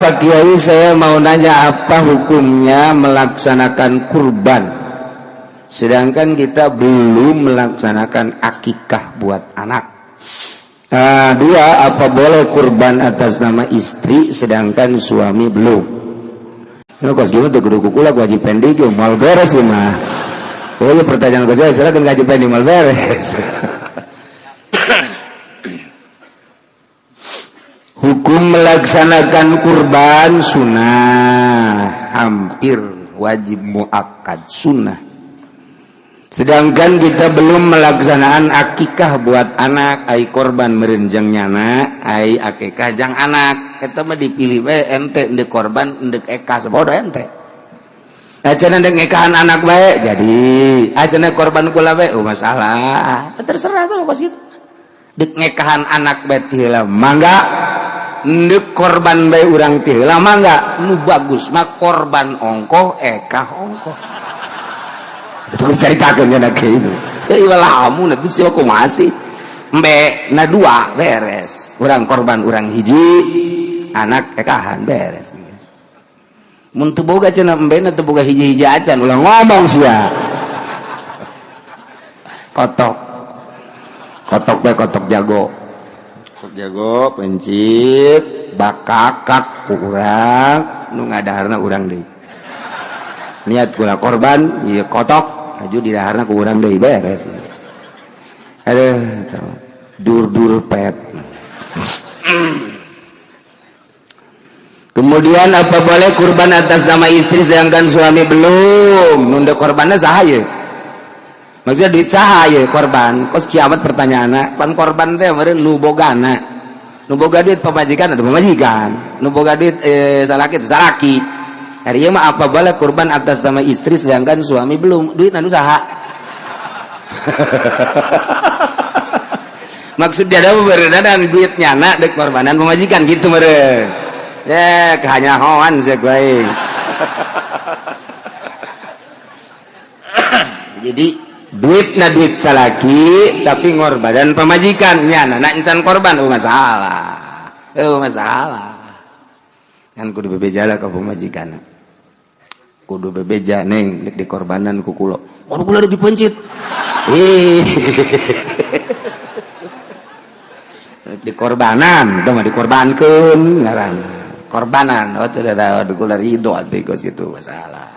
Pak Kiai, saya mau nanya apa hukumnya melaksanakan kurban sedangkan kita belum melaksanakan akikah buat anak. Dua, apa boleh kurban atas nama istri sedangkan suami belum? Nah, kos gimana tuh kudu kukula wajib pendik mal beres ya mah. Soalnya pertanyaan ke saya silakan gaji pendik mal beres. Hukum melaksanakan kurban sunnah, hampir wajib muakkad sunnah. Sedangkan kita belum melaksanakan akikah buat anak, ai korban merenjang nyana, ai akikah jang anak. Kita mah dipilih we ente endek korban endek eka sabodo ente. Acan endek ekahan anak bae jadi, acan korban kula bae masalah. Terserah tuh kos gitu. Dek ngekahan anak bae teh lah mangga. Ndek korban bae urang teh lah mangga. Nu bagus mah korban ongkoh ekah ongkoh. Itu ceritakeun nya ke itu. Ya ieu lamun atuh sia kumaha sih. Embe na dua beres. Urang korban urang hiji, anak ekahan beres. Mun teu boga cenah embe na teu boga hiji-hiji acan ulah ngomong sia. Kotok. Kotok bae kotok jago. Kotok jago pencit bakakak ku urang nu ngadaharna urang deui. Niat kula korban ieu kotok aju di daharna ku urang deui beres. Aduh, dur-dur pet. Kemudian apa boleh kurban atas nama istri sedangkan suami belum? Nunda korbanna saha ye? Maksudnya duit saha ye korban? Kos kiamat pertanyaanna, pan korban teh meureun nu bogana. Nu boga duit pamajikan atau pamajikan. Nu boga duit salaki itu salaki. Hari ieu mah apa boleh kurban atas nama istri sedangkan suami belum? Duit anu saha? Maksudnya ada berenang duit nyana dek korbanan pemajikan gitu meureun. Ya kehanyahoan sih gue. Jadi duit na duit salaki tapi ngorbanan pemajikan nyana na insan korban masalah. Masalah. Kan kudu bebeja lah ke pemajikan. Kudu bebeja neng di korbanan ku kulo. Oh kulo udah dipencit. Di korbanan, itu mah dikorbankeun ngaranna. Korbanan, oh tidak ada kulo ridho atuh gitu masalah.